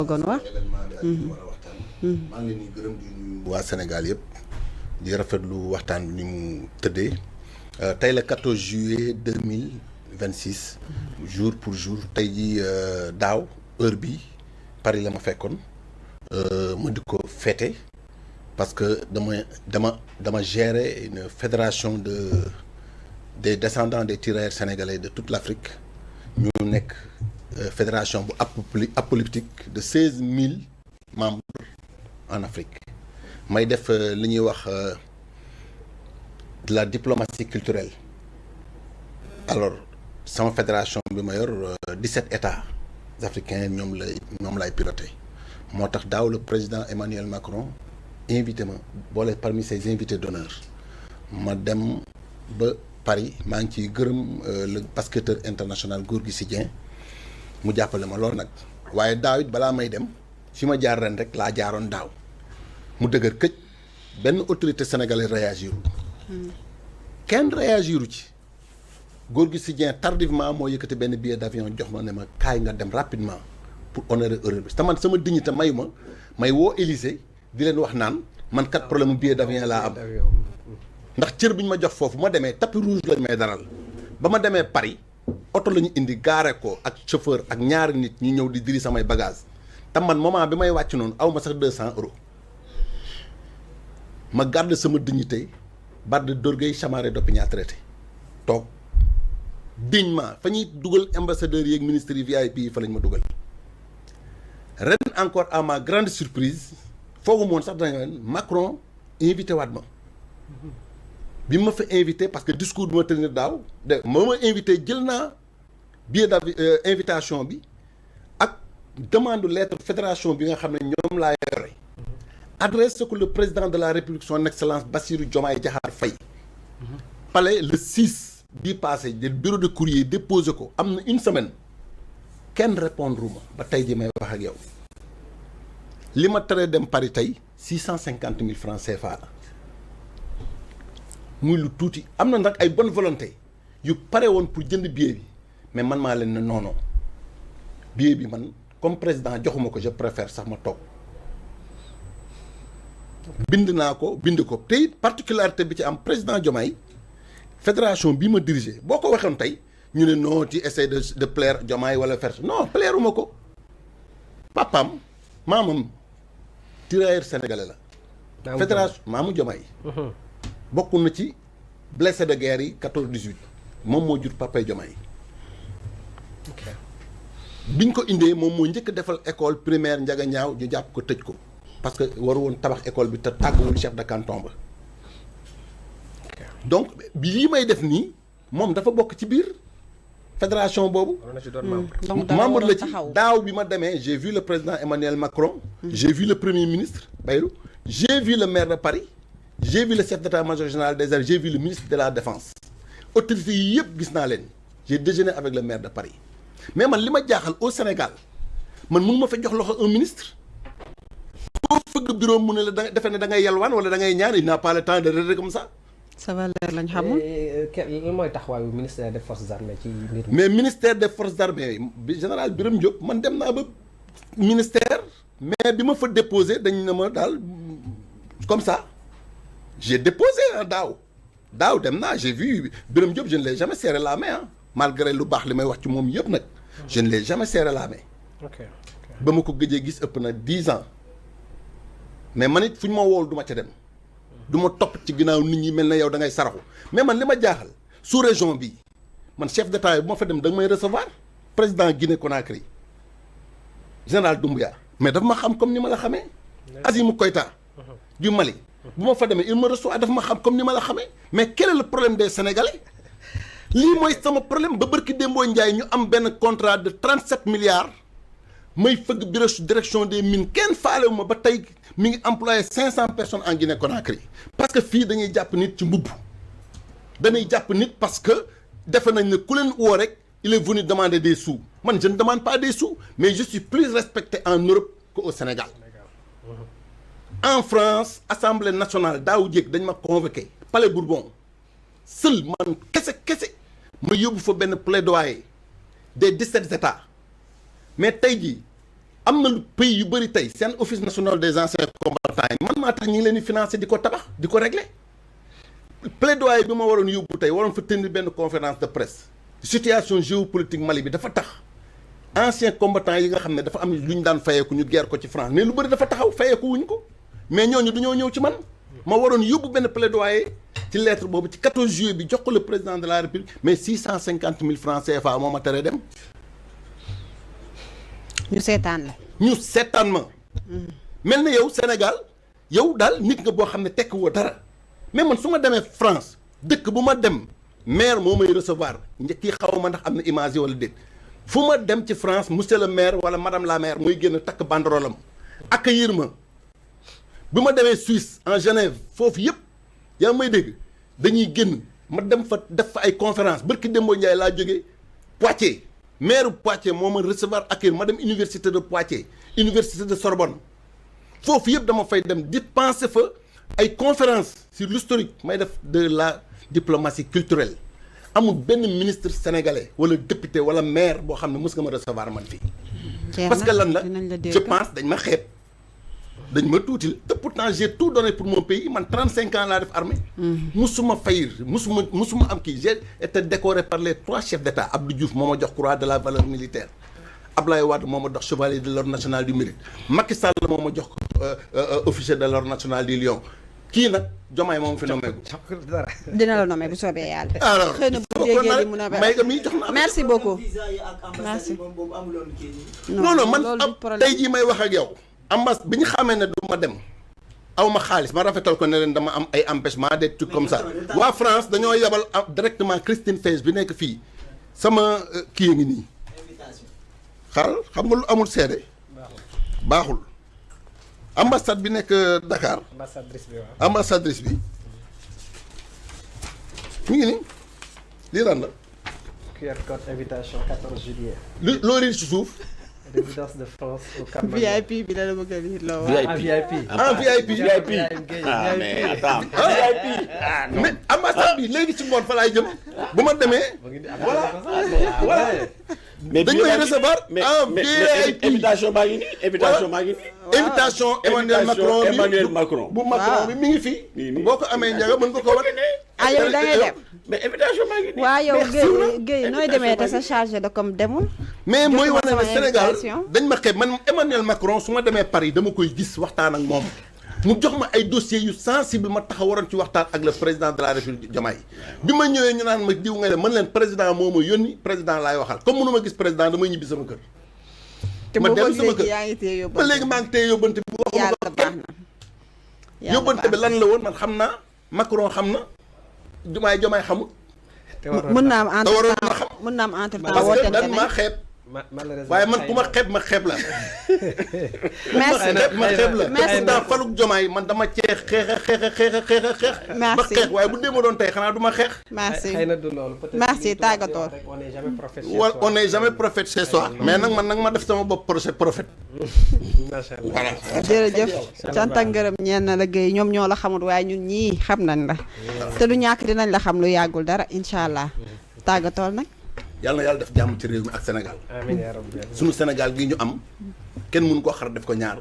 bëggoon wax. maa ngi leen di gërëm di nuyu waa Sénégal yëpp di rafetlu waxtaan bi ni mu tëddee tey la 14 juillet 2026 jour pour jour tey ji daaw heure bi Paris la ma fekkoon ma di ko fêter parce que dama gérer une fédération des descendants des tirailleurs sénégalais de toute l'Afrique ñu nekk fédération bu apolitique de 16 000 membres en Afrique may def li ñuy wax de la diplomatie culturelle alors sama fédération bi ma yor 17 états africains ñoom lay piloté moo tax daaw le président Emmanuel Macron invité ma boole parmi ses invités d'honneur ma dem ba Paris maa ngi ciy gërëm le basketteur international Gorgui Sy Dieng mu jàppale ma loolu nag waaye daaw it balaa may dem fi ma jaar ren rek laa jaaroon daaw mu dëgër këj benn autorité sénégalaise réagiru kenn réagiru ci Gorgui Sy Dieng tardivement moo yëkkati benn billet d'avion jox ma ne ma kaay nga dem rapidement pour honorer heure bi te man sama dignité mayu ma may woo Élysée di leen wax naan man kat problème mu billet d'avion laa am ndax cër bi ñu ma jox foofu ma demee tapis rouge lañ may daral ba ma demee Paris oto la ñu indi gaare ko ak chauffeur ak ñaari nit ñu ñëw di diri samay bagage te man moment bi may wàcc noonu aw ma sax 200 euros ma garde sama dignité barde d'orgueil chamarré d'opinion traité toog dignement fa ñuy dugal ambassadeurs yi ak ministres yi VIP yi fa lañ ma dugal ren encore à ma grande surprise foogu moon sax danañ Macron invité waat ma bi ma fa invité parce que discours bi ma tenir daaw de moo ma invité jël naa billet invitation bi ak demande lettre fédération bi nga xam ne ñoom laa yore adresse ko le président de la République son excellence Bassirou Diomaye Diakhar Faye palais le 6 bii passé de bureau de courrier déposé ko am na une semaine kenn répondre ma ba tey ji may wax ak yow li ma tere dem Paris tey 650 000 francs CFA la muy lu tuuti am na nag ay bonne volonté yu pare woon pour jënd billet bi mais man maa leen ne non non billet bi man comme président joxuma ko je préfère sax ma toog bind naa ko bind ko te it particularité bi ci am président Diomaye fédération bii ma dirigé boo ko waxoon tey ñu ne non tu essaies de plaire Diomaye wala faire non plaire uma ko papaam maamam tirailleur sénégalais la fédération maamu Diomaye bokk na ci blessé de guerre yi 14-18 moom moo jur papay Diomaye biñ ko indee moom moo njëkk defal école primaire Ndiaga Ñaaw ñu jàpp ko tëj ko parce que waru woon tabax école bi te tàgguwul chef de canton ba donc bi lii may def nii moom dafa bokk ci biir fédération boobu membre la ci daaw bi ma demee j'ai vu le président Emmanuel Macron j'ai vu le premier ministre Bayrou j'ai vu le maire de Paris j'ai vu le chef d'état-major général des armées j'ai vu le ministre de la défense autorités yi yëpp gis naa leen j'ai déjeuné avec le maire de Paris mais man li ma jaaxal au Sénégal man mun ma fa jox loxo un ministre foo fëgg bureau mu ne la da defe ne da ngay yalwaan wala da ngay ñaan il n'a pas le temps de rester comme ça. sa valeur lañ xamul. lan mooy taxawaayu ministère des forces armées ci mbir mi. mais ministère des forces armées bi général Birame Diop man dem naa ba ministère mais bi ma fa déposé dañ ne ma daal comme ça. J'ai déposé daaw dem naa j'ai vu Birame Diop je ne l'ai jamais serré la main malgré lu baax li may wax ci moom yëpp nag je ne l'ai jamais serré la main. ba ma ko gëjee gis ëpp na 10 ans mais man it fu ñu ma wool du ma ca dem du ma topp ci ginnaaw nit ñi mel na yow da ngay saraxu mais man li ma jaaxal sous région bi man chef d'état bu ma fa dem da nga may recevoir président Guinée Conakry général Doumbouya mais dafa ma xam comme ni ma la xamee. Assimi Goïta du Mali. bu ma fa demee il me reçoit dafa ma xam comme ni ma la xamee mais quel est le problème des Sénégalais lii mooy sama problème ba bërki Dembo Ndiaye ñu am benn contrat de 37 milliards may fëgg bureau direction des mines kenn faalewu ma ba tey mi ngi employé 500 personnes en Guinée Conakry parce que fii dañuy jàpp nit ci mbubb dañuy jàpp nit parce que defe nañ ne ku leen woo rek il est venu demander des sous man je ne demande pas des sous mais je suis plus respecté en Europe qu'au Sénégal. En France assemblée nationale daaw jéeg dañ ma convoqué palais Bourbon seul man kese ma yóbbu fa benn plaidoyer des 17 états mais tey jii am na pays yu bëri tey seen office national des anciens combattants yi man maa tax ñi ngi leen di financer di ko tabax di ko régler plaidoyer bi ma waroon yóbbu tey waroon fa tenir benn conférence de presse situation géopolitique Mali bi dafa tax anciens combattants yi nga xam ne dafa am lu ñu daan fayeeku ñu guerre ko ci France mais lu bëri dafa taxaw fayeeku wuñ ko mais ñooñu dañoo ñëw ci man ma waroon yóbbu benn plaidoyer ci lettre boobu ci 14 juillet bi jox ko le président de la République mais 650 000 francs CFA moo ma tere dem. ñu seetaan la. ñu seetaan ma. mel na yow Sénégal yow daal nit nga boo xam ne tekk woo dara mais man su ma demee France dëkk bu ma dem maire moo may recevoir kii xaw ma ndax am na image wala déet fu ma dem ci France monsieur le maire wala madame la maire muy génn takk banderole am accueillir ma bi ma demee Suisse en Genève foofu yëpp yaa may dégg dañuy génn ma dem fa def fa ay conférence barki Dembo Ndiaye laa jógee Poitiers maire Poitiers moo ma recevoir accueillir ma dem université de Poitiers université de Sorbonne foofu yëpp dama fay dem di penser fa ay conférence sur l'historique may def de la diplomatie culturelle amul benn ministre sénégalais wala député wala maire boo xam ne mës nga ma recevoir man fii parce que lan la je pense dañ ma xeeb dañ ma tuutil te pourtant j'ai tout donné pour mon pays man 35 ans laa def armée musuma fayir musuma am kii j'ai été décoré par les 3 chefs d'État Abdou Diouf moo ma jox croix de la valeur militaire Ablaye Wade moo ma jox chevalier de l'ordre national du mérite Macky Sall moo ma jox officier de l'ordre national du Lion kii nag Diomaye moom fi nommé gu dina la nommé bu soobee yàlla. alors xëy na bu déggee li mu nommé may nga mii jox na merci beaucoup. merci. non man tey jii may wax ak yow bi ñu xamee ne du ma dem aw ma xaalis ma rafetal ko ne leen dama am ay empêchement des trucs comme ça waa France dañoo yebal directement Christine Faye bi nekk fii sama kii ngi nii xaaral xam nga lu amul seede baaxul ambassade bi nekk Dakar ambassadrice bi mi ngi nii lii lan la QR code invitation 14 juillet. loo riir ci suuf résidence de France au Cap VIP bi la bëgg a lire la VIP. VIP ah mais attends VIP mais ambassade bi léegi ci ngoon fa laay jëm bu ma demee voilà mais dañ may recevoir en VIP invitation baa ngi nii invitation baa ngi nii invitation Emmanuel Macron bu Macron bi mi ngi fi boo ko amee njaga mën nga ko wan ah yow da ngay dem mais invitation baa ngi nii waaw yow Guèye nooy demee te sa chargé de comme demul mais mooy wane ne Sénégal invitation. dañ ma xeeb man Emmanuel Macron su ma demee Paris dama koy gis waxtaan ak moom mu jox ma ay dossiers yu sensible ma tax a waroon ci waxtaan ak le président de la République Diomaye bi ma ñëwee ñu naan ma diw nga ne man leen président moo ma yónni président laay waxal comme mënu ma gis président damay ñibbi sama kër te ma dem sama kër yaa ngi téye ba yóbbante léegi maa ngi téye yóbbante bi waxuma yàlla ko baax na yóbbante bi lan la woon man xam naa Macron xam na Diomaye xamul mën naa am entre waroon na temps xam. mën naa am entre temps parce que wootante dan maa nañ xeeb malheureusement waaye man ku ma xeeb ma xeeb la merci ma xeeb la merci président Faluk Diomaye man dama cee xeex ba Merci. xeex waaye bu dee ma doon tey xanaa du ma xeex merci xëy na du loolu peut-être Merci, li tubaab di wax tàggatoo. rek, on n'est jamais prophète chez wala soi. on n'est jamais prophète chez soi mais nag man nag ma def sama bopp prophète Macha Allah. jërëjëf cant ak ngërëm ñeen na la Guèye ñoom ñoo la xamul waaye ñun ñii xam nañ la te du ñàkk dinañ la xam lu yàggul dara incha allah tàggatool nag yàlla na yàlla def jàmm ci réew mi ak Sénégal amiin yaa rabbi. sunu Sénégal gi ñu am kenn mënu koo xar def ko ñaar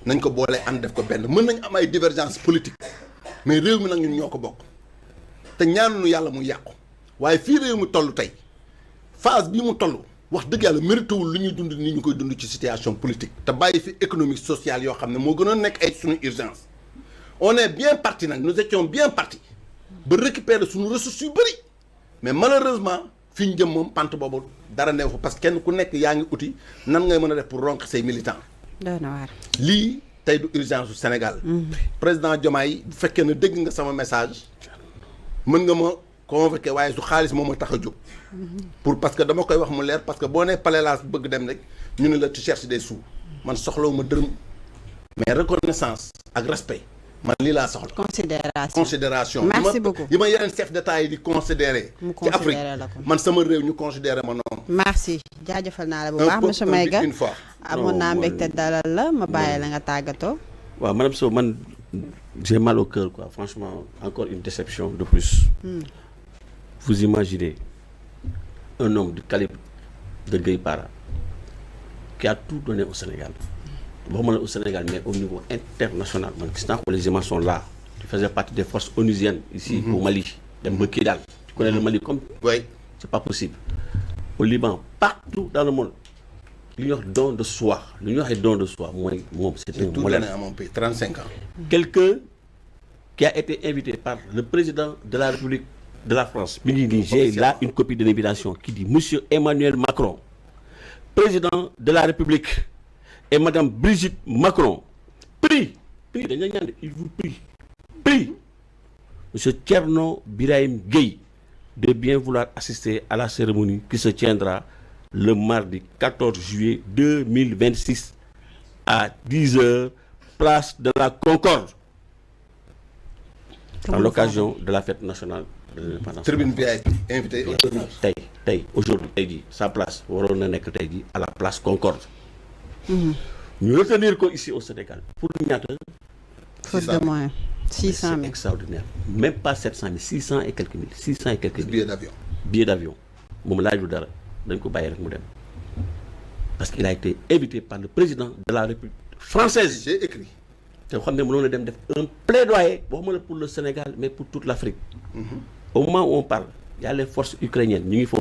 nañ ko boole ànd def ko benn mën nañ am ay divergence politique mais réew mi nag ñun ñoo ko bokk te ñaanuñu yàlla mu yàqu waaye fii réew mi toll tey phase bii mu toll wax dëgg yàlla méritewul lu ñuy dund ni ñu koy dund ci situation politique te bàyyi fi économique sociale yoo xam ne moo gënoon nekk ay suñu urgence on est bien parti nag nous étions bien partis ba récupérer suñu ressources yu bëri mais malheureusement fi ñu jëm moom pant boobu dara neew fa parce que kenn ku nekk yaa ngi uti nan ngay mën a def pour ronkh say militants doy na waar lii tey du urgence du Sénégal président Diomaye bu fekkee ne dégg nga sama message mën nga ma convoqué waaye su xaalis moom ma tax a jóg pour parce que dama koy wax mu leer parce que boo nee palais laa bëgg dem rek ñu ne la tu cherches des sous man soxlawu ma dërëm mais reconnaissance ak respect man lii laa soxla considération merci beaucoup yi ma yeneen chef d'état yi di considérer ci Afrique man sama réew ñu considérer ma noonu merci jaajëfal naa la bu baax monsieur Maïga une fois amoon naa mbégte dalal la ma bàyyi la nga tàggatoo waaw madame Sow man j'ai mal au cœur quoi franchement encore une déception de plus vous imaginez un homme du calibre de Guèye Para qui a tout donné au Sénégal au Sénégal, mais au niveau international. Les éléments sont là. Tu faisais partie des forces onusiennes ici au Mali. Tu connais le Mali comme... Oui. C'est pas possible. Au Liban, partout dans le monde, l'union don de soi. L'union est don de soi. Moi, c'est un tout modèle. donné à mon pays, 35 ans. Quelqu'un qui a été invité par le président de la République de la France. J'ai là une copie de l'invitation qui dit Monsieur Emmanuel Macron, président de la République, et Madame Brigitte Macron, prie, il vous prie, Monsieur Thierno Birahim Gueye, de bien vouloir assister à la cérémonie qui se tiendra le mardi 14 juillet 2026 à 10h, place de la Concorde, à l'occasion de la fête nationale de l'indépendance. Tribune VIP, invité Aujourd'hui, sa place, à la place Concorde. Nous retenir ici au Sénégal, pour nous, faute de moyens. 600 000. C'est extraordinaire. Même pas 700 000, 600 et quelques mille. 600 et quelques mille. Billets d'avion. Billets d'avion. Parce qu'il a été invité par le président de la République française. J'ai écrit. Un plaidoyer pour le Sénégal, mais pour toute l'Afrique. Au moment où on parle, il y a les forces ukrainiennes, il faut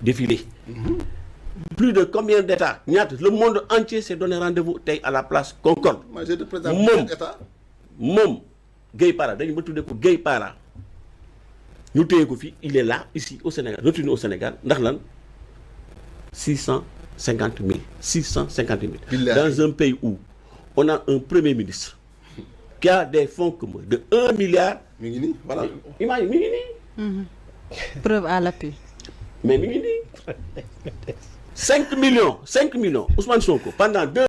défiler. Plus de combien d'États? Le monde entier s'est donné rendez-vous à la place Concorde. Moi, j'ai de présenter l'État. Gueye Para, Gueye Para. Il est là, ici, au Sénégal, retenu au Sénégal, 650 000. 650 000. Dans un pays où on a un premier ministre qui a des fonds communs de 1 milliard. Mingini, voilà. Imagine, Preuve à l'appui. Mais Mingini. 5 millions. Ousmane Sonko, pendant 2 ans,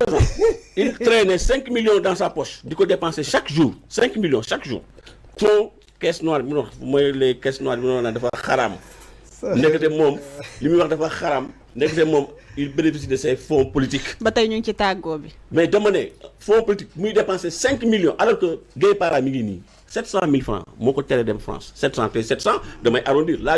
il traînait 5 millions dans sa poche. Il faut dépenser chaque jour. 5 millions chaque jour. Fonds, caisse noire, les caisses noires, il bénéficie de ses fonds politiques. Mais demandez, fonds politiques, il dépense 5 millions, alors que Gueye Para Mingini, 700 000 francs, mon côté de France, 700, demain arrondir. Là,